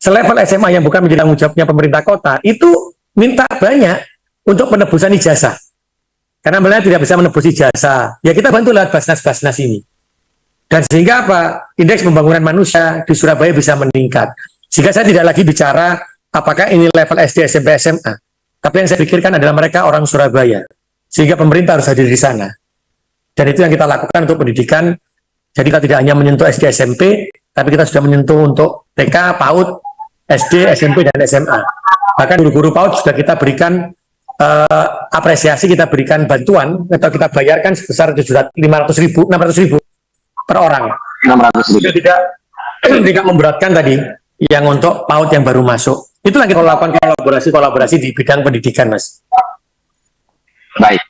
selevel SMA yang bukan menjadi tanggung jawabnya pemerintah kota, itu minta banyak untuk penebusan ijazah. Karena mereka tidak bisa menebus ijazah. Ya kita bantu lewat Basnas-Basnas ini. Dan sehingga apa? Indeks pembangunan manusia di Surabaya bisa meningkat. Sehingga saya tidak lagi bicara apakah ini level SD, SMP, SMA. Tapi yang saya pikirkan adalah mereka orang Surabaya. Sehingga pemerintah harus hadir di sana. Dan itu yang kita lakukan untuk pendidikan. Jadi kita tidak hanya menyentuh SD, SMP, tapi kita sudah menyentuh untuk TK, PAUD, SD, SMP, dan SMA. Bahkan guru-guru PAUD sudah kita berikan apresiasi, kita berikan bantuan, atau kita bayarkan sebesar 500.000, 600.000 per orang. 600.000. Tidak memberatkan tadi, yang untuk PAUD yang baru masuk. Itulah kita lakukan kolaborasi di bidang pendidikan, Mas. Baik,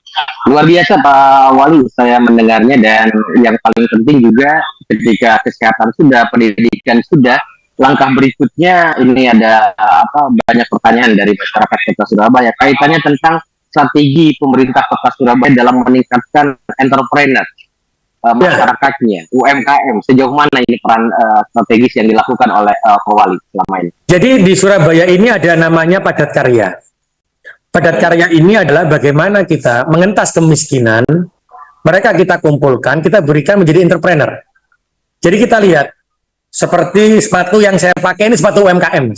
luar biasa Pak Wali, saya mendengarnya, dan yang paling penting juga ketika kesehatan sudah, pendidikan sudah, langkah berikutnya ini ada banyak pertanyaan dari masyarakat Kota Surabaya kaitannya tentang strategi pemerintah Kota Surabaya dalam meningkatkan entrepreneur masyarakatnya, UMKM, sejauh mana ini peran strategis yang dilakukan oleh Pak Wali selama ini. Jadi di Surabaya ini ada namanya Padat Karya. Padat Karya ini adalah bagaimana kita mengentas kemiskinan, mereka kita kumpulkan, kita berikan menjadi entrepreneur. Jadi kita lihat, seperti sepatu yang saya pakai ini sepatu UMKM.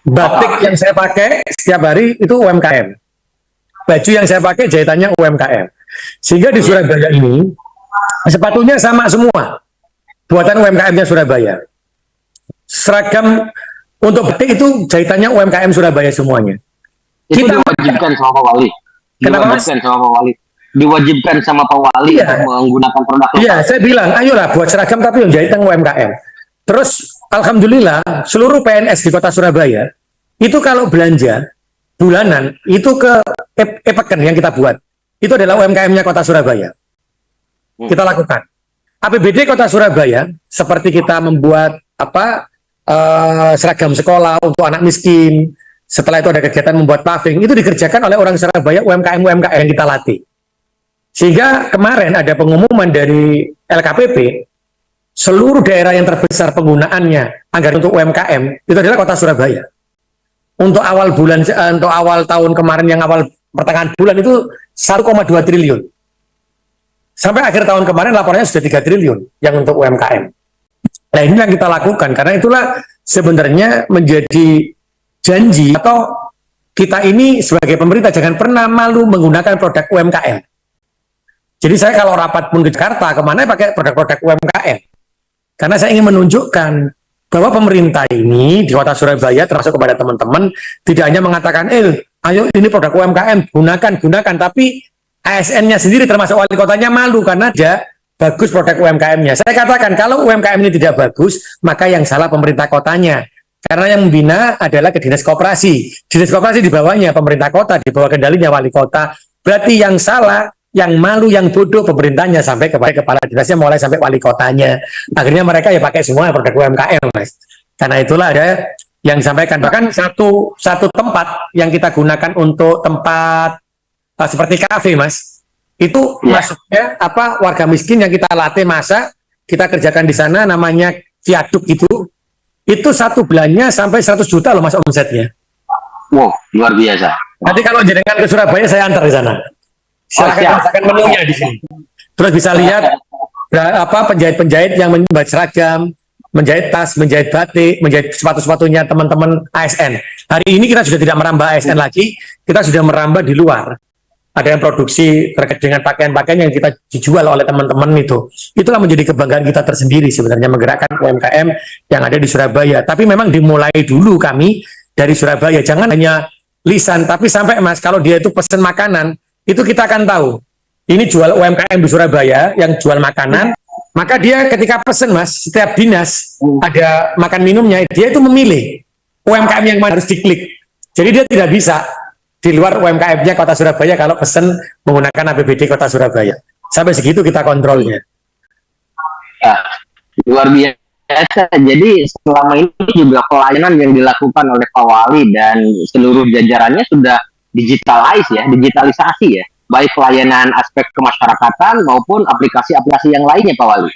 Batik yang saya pakai setiap hari itu UMKM. Baju yang saya pakai jahitannya UMKM. Sehingga di Surabaya ini, sepatunya sama semua. Buatan UMKM-nya Surabaya. Seragam untuk batik itu jahitannya UMKM Surabaya semuanya. Itu kita diwajibkan sama Pak Wali. Diwajibkan sama Pak Wali. Diwajibkan sama Pak Wali untuk menggunakan produk lokal. Iya, saya bilang, ayolah buat seragam tapi yang jahitan UMKM. Terus, alhamdulillah, seluruh PNS di Kota Surabaya, itu kalau belanja bulanan, itu ke e-peken yang kita buat. Itu adalah UMKM-nya Kota Surabaya. Kita lakukan. APBD Kota Surabaya, seperti kita membuat seragam sekolah untuk anak miskin, setelah itu ada kegiatan membuat paving, itu dikerjakan oleh orang Surabaya, UMKM yang kita latih. Sehingga kemarin ada pengumuman dari LKPP, seluruh daerah yang terbesar penggunaannya anggaran untuk UMKM itu adalah Kota Surabaya. Untuk awal tahun kemarin, yang awal pertengahan bulan itu 1,2 triliun. Sampai akhir tahun kemarin laporannya sudah 3 triliun yang untuk UMKM. Nah ini yang kita lakukan, karena itulah sebenarnya menjadi janji atau kita ini sebagai pemerintah jangan pernah malu menggunakan produk UMKM. Jadi saya kalau rapat pun ke Jakarta, kemana pakai produk-produk UMKM. Karena saya ingin menunjukkan bahwa pemerintah ini di Kota Surabaya, termasuk kepada teman-teman, tidak hanya mengatakan, ayo ini produk UMKM, gunakan, tapi ASN-nya sendiri termasuk wali kotanya malu karena dia bagus produk UMKM-nya. Saya katakan, kalau UMKM ini tidak bagus, maka yang salah pemerintah kotanya. Karena yang membina adalah ke Dinas Koperasi. Dinas Koperasi di bawahnya pemerintah kota, di bawah kendalinya wali kota. Berarti yang salah, yang malu, yang bodoh pemerintahnya sampai kepada kepala dinasnya, mulai sampai wali kotanya. Akhirnya mereka ya pakai semua produk UMKM, Mas. Karena itulah ada yang disampaikan. Bahkan satu tempat yang kita gunakan untuk tempat seperti kafe, Mas. Itu masuknya warga miskin yang kita latih masak, kita kerjakan di sana, namanya viaduk itu satu bulannya sampai 100 juta loh Mas omsetnya. Wow, luar biasa. Nanti kalau jenengan ke Surabaya saya antar di sana. Silakan rasakan menunya di sini. Terus bisa lihat penjahit-penjahit yang membuat seragam, menjahit tas, menjahit batik, menjahit sepatu-sepatunya teman-teman ASN. Hari ini kita sudah tidak merambah ASN lagi, kita sudah merambah di luar. Ada yang produksi terkait dengan pakaian-pakaian yang kita dijual oleh teman-teman itu. Itulah menjadi kebanggaan kita tersendiri sebenarnya, menggerakkan UMKM yang ada di Surabaya. Tapi memang dimulai dulu kami dari Surabaya. Jangan hanya lisan, tapi sampai Mas, kalau dia itu pesan makanan, itu kita akan tahu. Ini jual UMKM di Surabaya yang jual makanan, maka dia ketika pesan Mas, setiap dinas ada makan minumnya, dia itu memilih UMKM yang mana harus diklik. Jadi dia tidak bisa di luar UMKM-nya Kota Surabaya kalau pesan menggunakan APBD Kota Surabaya. Sampai segitu kita kontrolnya. Luar biasa. Jadi selama ini juga pelayanan yang dilakukan oleh Pak Wali dan seluruh jajarannya sudah digitalisasi ya. Baik pelayanan aspek kemasyarakatan maupun aplikasi-aplikasi yang lainnya Pak Wali.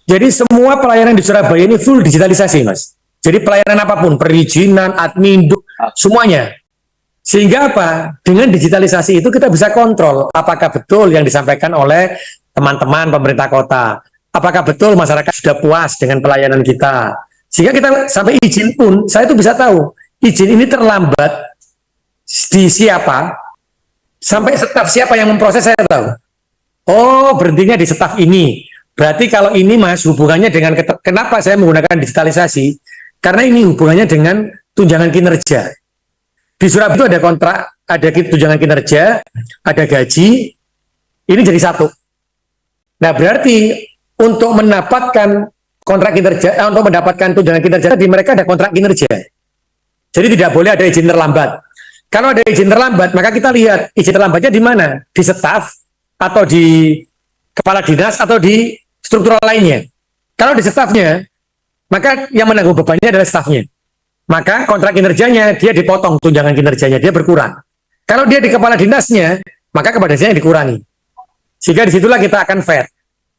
Jadi semua pelayanan di Surabaya ini full digitalisasi, Mas. Jadi pelayanan apapun, perizinan, admin, semuanya. Sehingga apa? Dengan digitalisasi itu kita bisa kontrol apakah betul yang disampaikan oleh teman-teman pemerintah kota. Apakah betul masyarakat sudah puas dengan pelayanan kita. Sehingga kita sampai izin pun, saya itu bisa tahu izin ini terlambat di siapa, sampai staf siapa yang memproses saya tahu. Oh, berhentinya di staf ini. Berarti kalau ini Mas hubungannya dengan kenapa saya menggunakan digitalisasi? Karena ini hubungannya dengan tunjangan kinerja. Di Surabaya itu ada kontrak, ada tunjangan kinerja, ada gaji, ini jadi satu. Nah berarti untuk mendapatkan kontrak kinerja, untuk mendapatkan tunjangan kinerja, di mereka ada kontrak kinerja. Jadi tidak boleh ada izin terlambat. Kalau ada izin terlambat, maka kita lihat izin terlambatnya di mana? Di staf, atau di kepala dinas, atau di struktural lainnya. Kalau di stafnya, maka yang menanggung bebannya adalah stafnya. Maka kontrak kinerjanya dia dipotong, tunjangan kinerjanya dia berkurang. Kalau dia di kepala dinasnya, maka kepala dinasnya dikurangi. Sehingga disitulah kita akan fair.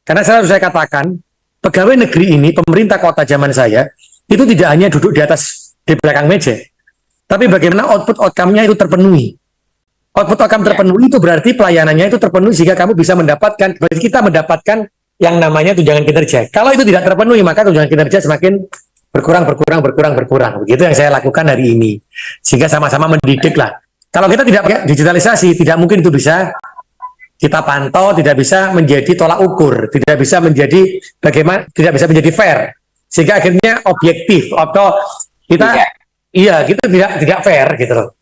Karena saya katakan, pegawai negeri ini, pemerintah kota zaman saya, itu tidak hanya duduk di belakang meja, tapi bagaimana output outcome-nya itu terpenuhi. Output outcome terpenuhi itu berarti pelayanannya itu terpenuhi sehingga kamu bisa mendapatkan, berarti kita mendapatkan yang namanya tunjangan kinerja. Kalau itu tidak terpenuhi, maka tunjangan kinerja semakin berkurang. Begitu yang saya lakukan hari ini. Sehingga sama-sama mendidik lah. Kalau kita tidak pakai digitalisasi, tidak mungkin itu bisa kita pantau, tidak bisa menjadi tolak ukur, tidak bisa menjadi bagaimana, tidak bisa menjadi fair. Sehingga akhirnya objektif atau kita kita tidak fair gitu loh.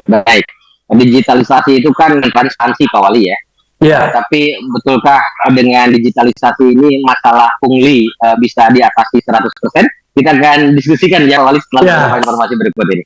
Baik. Digitalisasi itu kan transparansi Pak Wali ya. Ya. Tapi betulkah dengan digitalisasi ini masalah pungli bisa diatasi 100%? Kita akan diskusikan ya Pak Wali setelah informasi berikut ini.